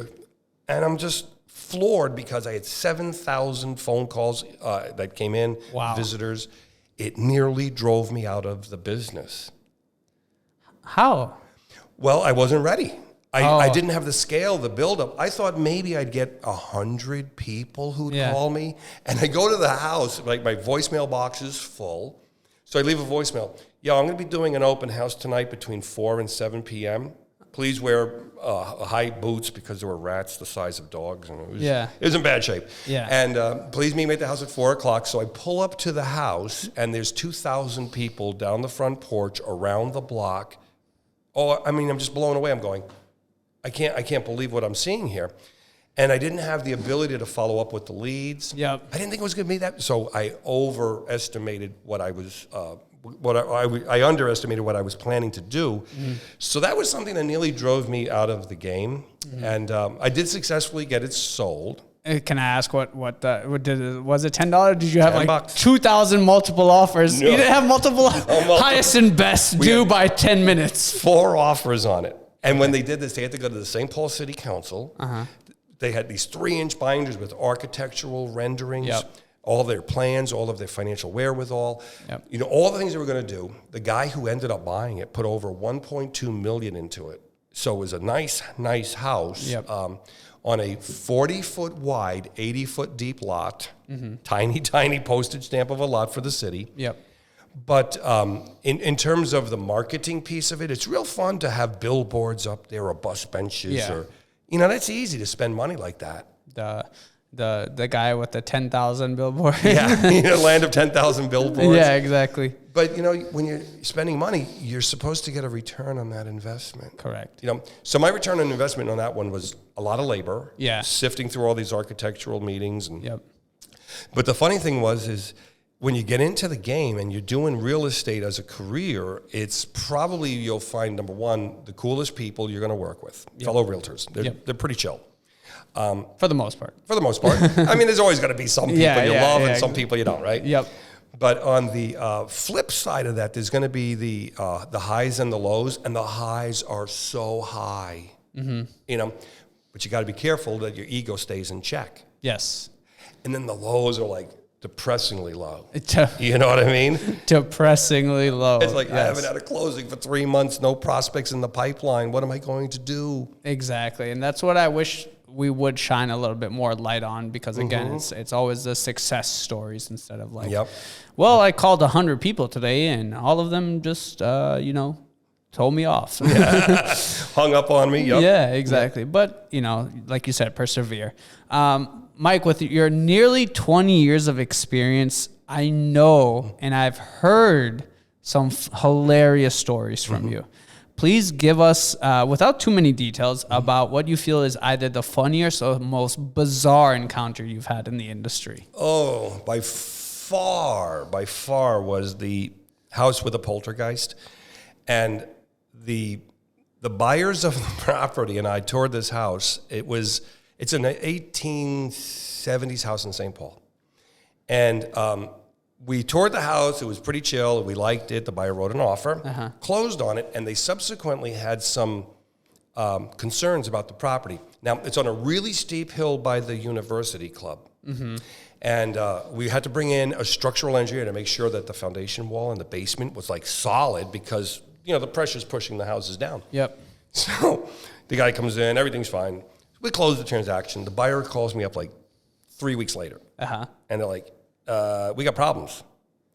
And I'm just floored because I had 7,000 phone calls that came in, visitors. It nearly drove me out of the business. How? Well, I wasn't ready. I didn't have the scale, the buildup. I thought maybe I'd get 100 people who'd call me. And I go to the house, like my voicemail box is full. So I leave a voicemail. Yeah, I'm going to be doing an open house tonight between 4 and 7 p.m. Please wear high boots because there were rats the size of dogs. And it was in bad shape. Yeah. And please meet me at the house at 4 o'clock. So I pull up to the house, and there's 2,000 people down the front porch around the block. Oh, I mean, I'm just blown away. I'm going, I can't believe what I'm seeing here. And I didn't have the ability to follow up with the leads. Yep. I didn't think it was going to be that. So I overestimated what I was, I underestimated what I was planning to do. Mm-hmm. So that was something that nearly drove me out of the game. Mm-hmm. And I did successfully get it sold. Can I ask what was it $10? Did you have like 2,000 multiple offers? No. You didn't have multiple highest and best due by 10 minutes. 4 offers on it. And when they did this, they had to go to the St. Paul City Council. Uh-huh. They had these 3-inch binders with architectural renderings, all their plans, all of their financial wherewithal. Yep. You know, all the things they were going to do. The guy who ended up buying it put over $1.2 million into it. So it was a nice house on a 40-foot wide, 80-foot deep lot. Mm-hmm. Tiny postage stamp of a lot for the city. Yep. But in terms of the marketing piece of it, it's real fun to have billboards up there or bus benches or, you know, that's easy to spend money like that. The guy with the 10,000 billboard. Yeah, you know, land of 10,000 billboards. Yeah, exactly. But, you know, when you're spending money, you're supposed to get a return on that investment. Correct. You know, so my return on investment on that one was a lot of labor. Yeah. Sifting through all these architectural meetings. But the funny thing is when you get into the game and you're doing real estate as a career, it's probably, you'll find, number one, the coolest people you're going to work with, fellow realtors. They're pretty chill. For the most part. For the most part. I mean, there's always going to be some people you love and some people you don't, right? Yep. But on the flip side of that, there's going to be the highs and the lows, and the highs are so high, you know, but you got to be careful that your ego stays in check. Yes. And then the lows are like depressingly low. You know what I mean? Depressingly low. It's like, I haven't had a closing for 3 months, no prospects in the pipeline. What am I going to do? Exactly. And that's what I wish we would shine a little bit more light on, because again, it's always the success stories instead of like, well, I called 100 people today and all of them just, told me off. Hung up on me. Yep. Yeah, exactly. But, like you said, persevere. Mike, with your nearly 20 years of experience, I know and I've heard some hilarious stories from you. Please give us, without too many details, about what you feel is either the funniest or most bizarre encounter you've had in the industry. Oh, by far was the house with a poltergeist. And the buyers of the property and I toured this house. It's an 1870s house in St. Paul. And we toured the house. It was pretty chill. We liked it. The buyer wrote an offer, closed on it, and they subsequently had some concerns about the property. Now, it's on a really steep hill by the university club. And we had to bring in a structural engineer to make sure that the foundation wall in the basement was like solid, because, the pressure's pushing the houses down. Yep. So the guy comes in, everything's fine. We close the transaction. The buyer calls me up like 3 weeks later. And they're like, we got problems.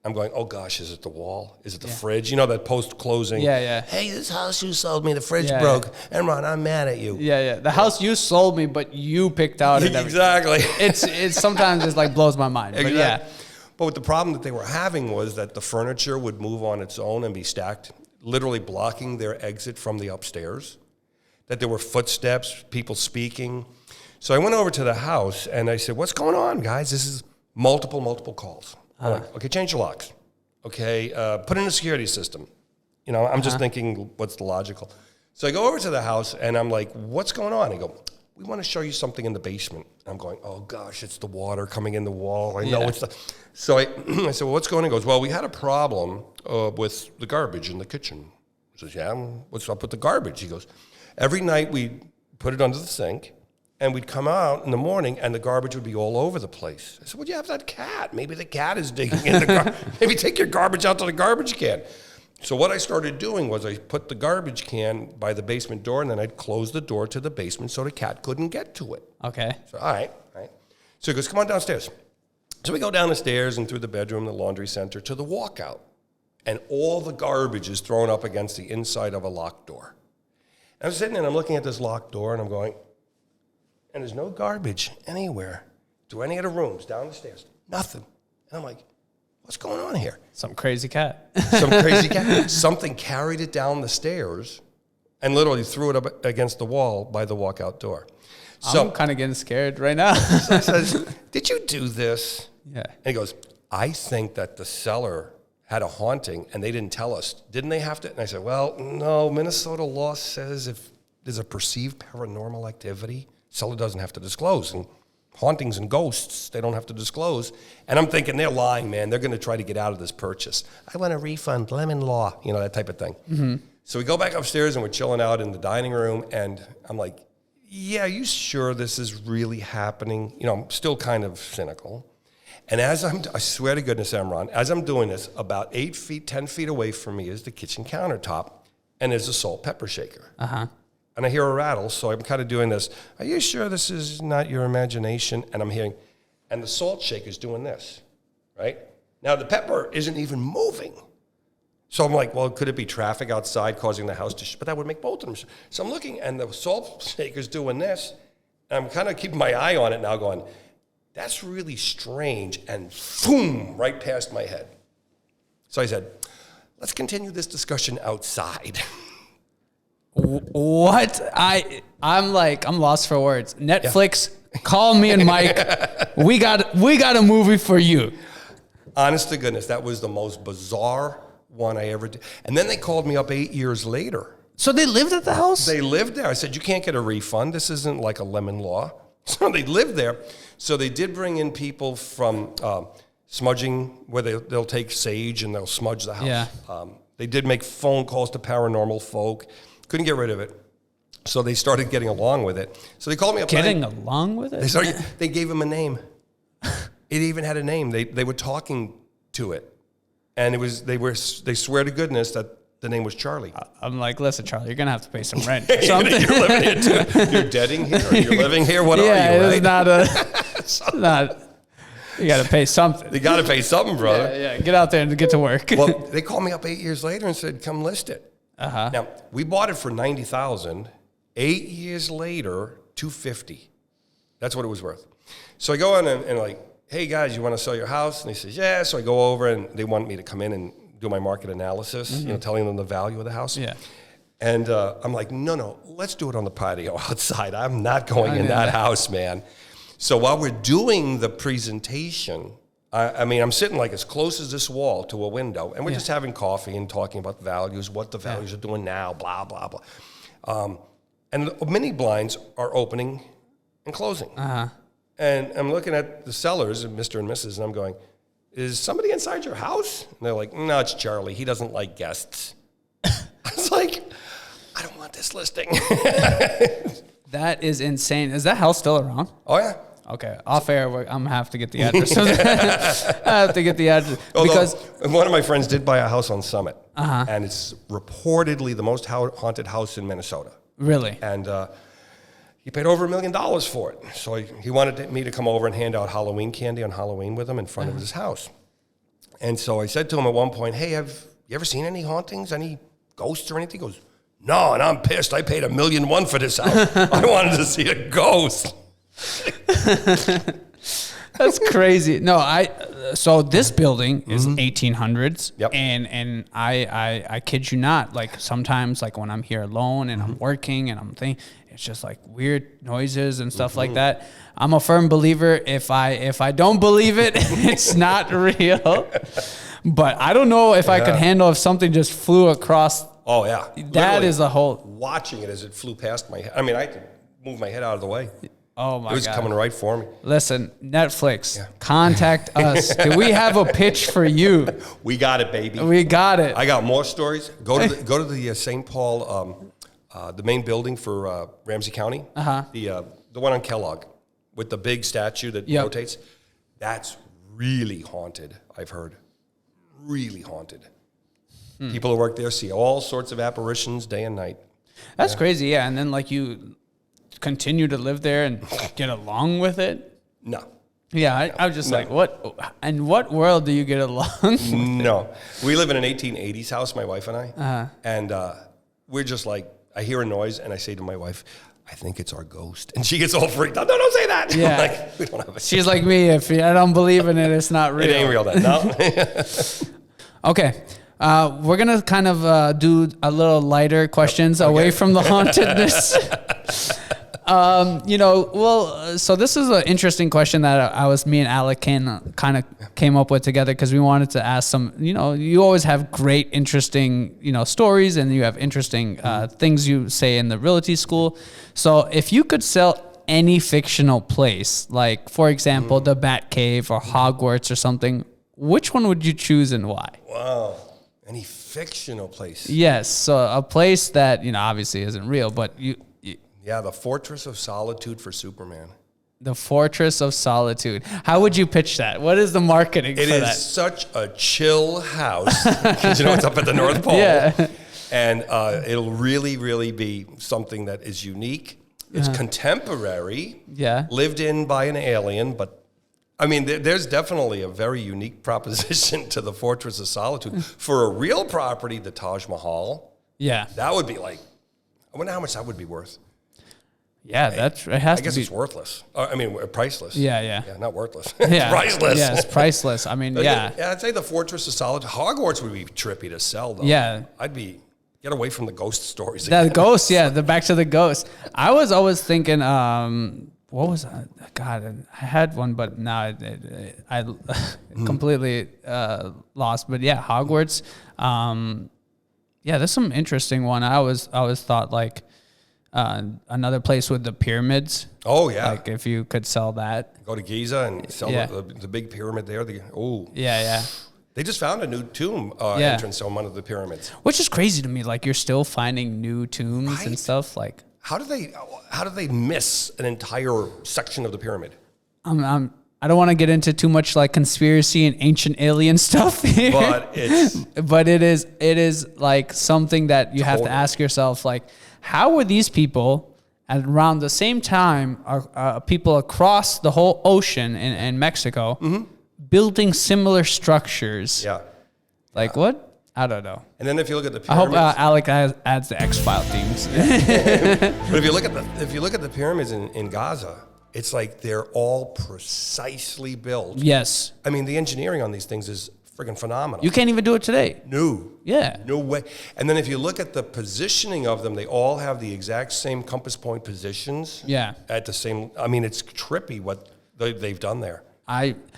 I'm going, oh gosh, is it the wall? Is it the fridge? That post-closing. Yeah. Hey, this house you sold me, the fridge broke. Emron, I'm mad at you. Yeah. The house you sold me, but you picked out and Exactly. It's sometimes it's like blows my mind. Exactly. But yeah. But the problem that they were having was that the furniture would move on its own and be stacked, literally blocking their exit from the upstairs. That there were footsteps, people speaking. So I went over to the house and I said, what's going on, guys? This is multiple calls. I'm like, okay, change the locks. Okay, put in a security system. I'm just thinking, what's the logical? So I go over to the house and I'm like, what's going on? They go, we want to show you something in the basement. I'm going, oh gosh, it's the water coming in the wall. I know it's the... So I said, well, what's going on? He goes, well, we had a problem with the garbage in the kitchen. I says, yeah, what's up with the garbage? He goes, every night we put it under the sink, and we'd come out in the morning, and the garbage would be all over the place. I said, well, you have that cat. Maybe the cat is digging in the garbage. Maybe take your garbage out to the garbage can. So what I started doing was I put the garbage can by the basement door, and then I'd close the door to the basement so the cat couldn't get to it. Okay. So, all right. So he goes, come on downstairs. So we go down the stairs and through the bedroom, the laundry center, to the walkout. And all the garbage is thrown up against the inside of a locked door. I'm sitting there and I'm looking at this locked door and I'm going, and there's no garbage anywhere through any of the rooms, down the stairs, nothing. And I'm like, what's going on here? Some crazy cat. Something carried it down the stairs and literally threw it up against the wall by the walkout door. So I'm kind of getting scared right now. So I says, did you do this? Yeah. And he goes, I think that the seller had a haunting and they didn't tell us. Didn't they have to? And I said, well, no, Minnesota law says if there's a perceived paranormal activity, seller doesn't have to disclose. And hauntings and ghosts, they don't have to disclose. And I'm thinking, they're lying, man. They're going to try to get out of this purchase. I want a refund, lemon law, that type of thing. So we go back upstairs and we're chilling out in the dining room. And I'm like, yeah, are you sure this is really happening? I'm still kind of cynical. And I swear to goodness, Emron, as I'm doing this, about 8 feet, 10 feet away from me is the kitchen countertop, and there's a salt pepper shaker. And I hear a rattle, so I'm kind of doing this. Are you sure this is not your imagination? And I'm hearing, and the salt shaker's doing this, right? Now, the pepper isn't even moving. So I'm like, well, could it be traffic outside causing the house to but that would make both of them. So I'm looking, and the salt shaker's doing this, and I'm kind of keeping my eye on it now going, that's really strange, and boom, right past my head. So I said, let's continue this discussion outside. What? I'm lost for words. Netflix, call me and Mike. We got a movie for you. Honest to goodness, that was the most bizarre one I ever did. And then they called me up 8 years later. So they lived at the house? They lived there. I said, you can't get a refund. This isn't like a lemon law. So they lived there. So they did bring in people from smudging, where they'll take sage and they'll smudge the house. Yeah. They did make phone calls to paranormal folk. Couldn't get rid of it. So they started getting along with it. So they called me up. Getting along with it? They gave him a name. It even had a name. They were talking to it. And they swear to goodness that the name was Charlie. I'm like, listen, Charlie, you're gonna have to pay some rent or something. You're living here too. You're deading here. You're living here. What are you? It's Right? not. You got to pay something. You got to pay something, brother. Yeah, get out there and get to work. Well, they called me up 8 years later and said, "Come list it." Now we bought it for $90,000. 8 years later, $250. That's what it was worth. So I go in and like, "Hey guys, you want to sell your house?" And they says, "Yeah." So I go over and they want me to come in and do my market analysis, telling them the value of the house. Yeah. And I'm like, no, let's do it on the patio outside. I'm not going in that house, man. So while we're doing the presentation, I'm sitting like as close as this wall to a window, and we're just having coffee and talking about the values, what the values are doing now, blah, blah, blah. And the mini blinds are opening and closing. And I'm looking at the sellers, Mr. and Mrs., and I'm going, "Is somebody inside your house?" And they're like, "No, it's Charlie. He doesn't like guests." I was like, I don't want this listing. That is insane. Is that house still around? Oh, yeah. Okay, off air, I'm going to have to get the address. I have to get the address. Because one of my friends did buy a house on Summit, and it's reportedly the most haunted house in Minnesota. Really? And he paid over $1 million for it. So he wanted me to come over and hand out Halloween candy on Halloween with him in front of his house. And so I said to him at one point, "Hey, have you ever seen any hauntings, any ghosts or anything?" He goes, "No," and I'm pissed. I paid $1.1 million for this house. I wanted to see a ghost. That's crazy. No, so this building is 1800s. Yep. And I kid you not, like sometimes like when I'm here alone and I'm working and I'm thinking, it's just like weird noises and stuff like that. I'm a firm believer. If I don't believe it, it's not real. But I don't know if I could handle if something just flew across. Oh, yeah. That Literally is a whole. watching it as it flew past my head. I mean, I had to move my head out of the way. Oh, my God. It was coming right for me. Listen, Netflix, contact us. Do we have a pitch for you? We got it, baby. We got it. I got more stories. Go to the St. Paul, the main building for Ramsey County. The one on Kellogg with the big statue that rotates. That's really haunted, I've heard. Really haunted. People who work there see all sorts of apparitions day and night. That's crazy, yeah. And then like you continue to live there and get along with it? No. Yeah, I was just like, what? In what world do you get along with No. We live in an 1880s house, my wife and I. And we're just like, I hear a noise and I say to my wife, "I think it's our ghost." And she gets all freaked out. No, don't say that. Yeah. I'm like, we don't have it. She's like me. If I don't believe in it, it's not real. It ain't real then. No. Okay. We're going to kind of do a little lighter questions away from the hauntedness. So this is an interesting question that me and Alec kind of came up with together because we wanted to ask some, you always have great, interesting, stories and you have interesting things you say in the realty school. So if you could sell any fictional place, like, for example, the Bat Cave or Hogwarts or something, which one would you choose and why? Wow. Any fictional place? Yes. So a place that, obviously isn't real, but Yeah, the Fortress of Solitude for Superman. The Fortress of Solitude. How would you pitch that? What is the marketing for that? It is such a chill house because it's up at the North Pole. Yeah. And it'll really, really be something that is unique. It's contemporary. Yeah. Lived in by an alien, but I mean, there's definitely a very unique proposition to the Fortress of Solitude. For a real property, the Taj Mahal, Yeah. that would be like, I wonder how much that would be worth. Yeah, it has to be. I guess it's worthless. Priceless. Yeah. Yeah, not worthless. Yeah. Priceless. Yeah, it's priceless. I mean, yeah. Yeah, I'd say the Fortress of Solitude. Hogwarts would be trippy to sell, though. Yeah. Get away from the ghost stories. The ghost, back to the ghost. I was always thinking, what was that? God, I had one, but now I completely lost. But yeah, Hogwarts. There's some interesting one. I always thought like another place with the pyramids. Oh yeah, like if you could sell that. Go to Giza and sell the big pyramid there. Yeah. They just found a new tomb entrance on one of the pyramids, which is crazy to me. Like you're still finding new tombs and stuff. Like how do they miss an entire section of the pyramid? I I don't want to get into too much like conspiracy and ancient alien stuff here, but it is like something that you have to ask yourself, like, how were these people at around the same time, people across the whole ocean in Mexico building similar structures? Yeah. Like what? I don't know. And then if you look at the pyramids, I hope Alec adds the X-File themes. but if you look at the pyramids in Gaza, it's like they're all precisely built. Yes. I mean, the engineering on these things is freaking phenomenal. You can't even do it today. No. Yeah. No way. And then if you look at the positioning of them, they all have the exact same compass point positions. Yeah. At the same, I mean, it's trippy what they've done there.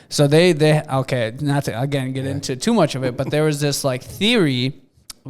So they okay, not to again get into too much of it, but there was this like theory,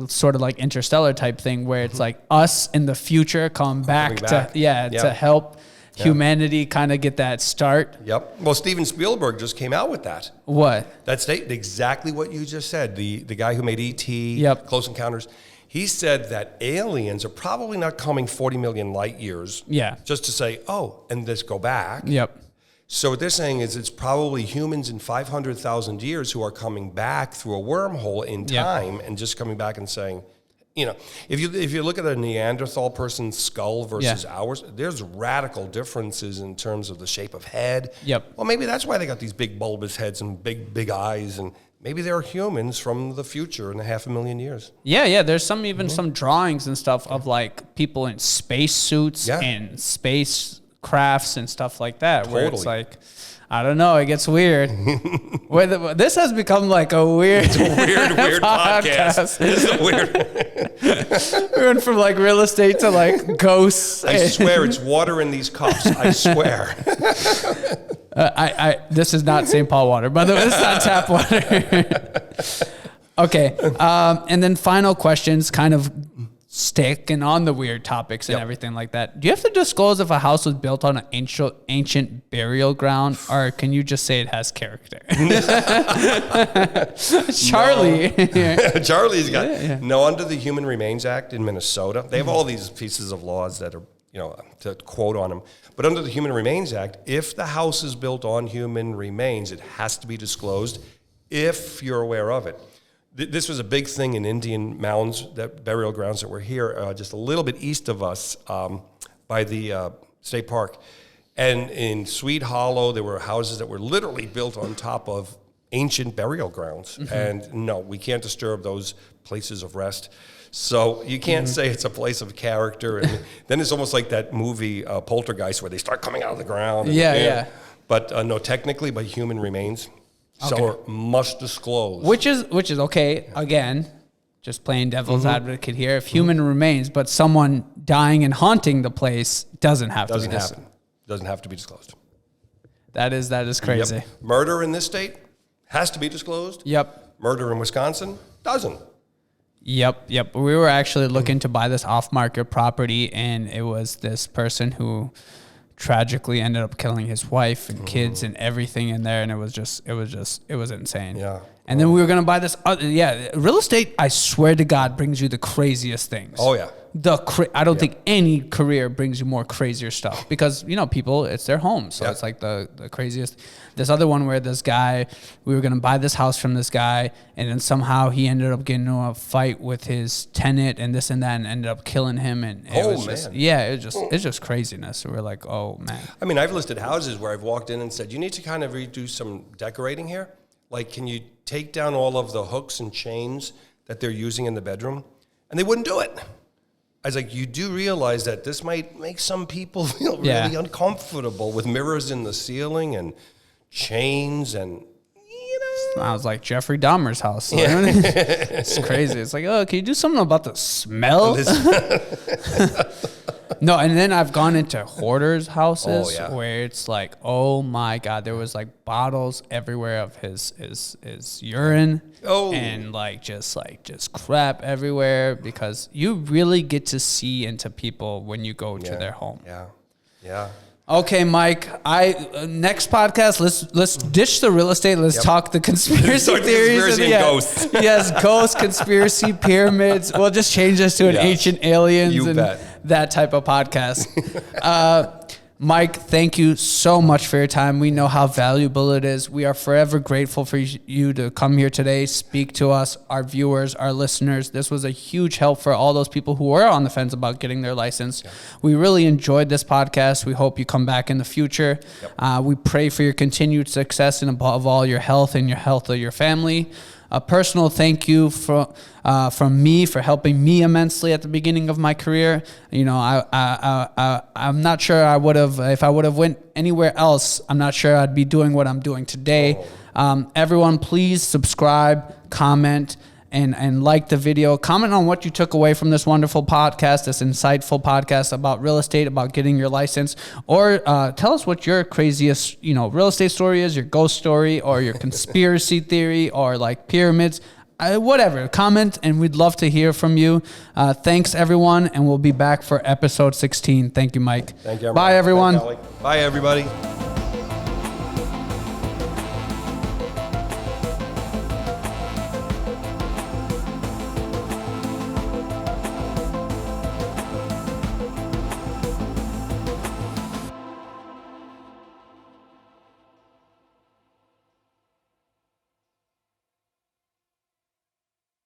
sort of like interstellar type thing, where it's like us in the future come back. To help humanity kind of get that start. Yep. Well, Steven Spielberg just came out with that. What? That's exactly what you just said. The guy who made E.T., Close Encounters, he said that aliens are probably not coming 40 million light years. Yeah. Just to say, oh, and just go back. Yep. So what they're saying is it's probably humans in 500,000 years who are coming back through a wormhole in time and just coming back and saying, you know, if you look at a Neanderthal person's skull versus ours, there's radical differences in terms of the shape of head. Yep. Well, maybe that's why they got these big bulbous heads and big eyes, and maybe they're humans from the future in 500,000 years. Yeah. There's some drawings and stuff of like people in space suits and space crafts and stuff like that, where it's like, I don't know, it gets weird. This has become like a weird podcast. This is a weird. We went from like real estate to like ghosts. I swear it's water in these cups. I swear. This is not St. Paul water, by the way. This is not tap water. Okay, and then final questions, kind of sticking on the weird topics and everything like that. Do you have to disclose if a house was built on an ancient burial ground, or can you just say it has character? Charlie. Charlie's got no. Under the Human Remains Act in Minnesota, they have all these pieces of laws that are, you know, to quote on them. But under the Human Remains Act, if the house is built on human remains, it has to be disclosed if you're aware of it. This was a big thing in Indian mounds, that burial grounds that were here, just a little bit east of us by the state park. And in Sweet Hollow, there were houses that were literally built on top of ancient burial grounds. And no, we can't disturb those places of rest. So you can't say it's a place of character. And then it's almost like that movie Poltergeist, where they start coming out of the ground. But no, technically, by human remains. So must disclose. Which is okay. Again, just playing devil's advocate here. If human remains, but someone dying and haunting the place doesn't have to be disclosed. Doesn't have to be disclosed. That is crazy. Yep. Murder in this state has to be disclosed. Yep. Murder in Wisconsin doesn't. Yep. We were actually looking to buy this off-market property, and it was this person who tragically ended up killing his wife and kids and everything in there, and it was insane. Yeah. And then we were gonna buy this. Real estate, I swear to God, brings you the craziest things. Oh yeah. I don't think any career brings you more crazier stuff, because people, it's their home, so it's like the craziest. This other one where this guy, we were gonna buy this house from this guy, and then somehow he ended up getting into a fight with his tenant and this and that, and ended up killing him. And it's just craziness. So we're like, oh man. I mean, I've listed houses where I've walked in and said, you need to kind of redo some decorating here. Like, can you take down all of the hooks and chains that they're using in the bedroom? And they wouldn't do it. I was like, you do realize that this might make some people feel really uncomfortable with mirrors in the ceiling and chains and, Sounds like Jeffrey Dahmer's house. It's crazy. It's like, oh, can you do something about the smell? No, and then I've gone into hoarders' houses where it's like, oh my God, there was like bottles everywhere of his urine, and just crap everywhere, because you really get to see into people when you go to their home. Yeah. Okay, Mike. Next podcast, let's ditch the real estate. Let's talk the conspiracy theories. Conspiracy and ghosts. Yes, ghosts, conspiracy, pyramids. We'll just change this to an ancient aliens and bet. that type of podcast. Mike, thank you so much for your time. We know how valuable it is. We are forever grateful for you to come here today, speak to us, our viewers, our listeners. This was a huge help for all those people who were on the fence about getting their license. Yeah. We really enjoyed this podcast. We hope you come back in the future. Yep. We pray for your continued success and above all your health and your health of your family. A personal thank you from me for helping me immensely at the beginning of my career. You know, I'm not sure I would have, if I would have went anywhere else, I'm not sure I'd be doing what I'm doing today. Everyone, please subscribe, comment, and like the video. Comment on what you took away from this wonderful podcast, this insightful podcast about real estate, about getting your license, or tell us what your craziest, real estate story is, your ghost story, or your conspiracy theory, or like pyramids, whatever. Comment, and we'd love to hear from you. Thanks, everyone, and we'll be back for episode 16. Thank you, Mike. Thank you. Bye, everyone. Bye, everybody.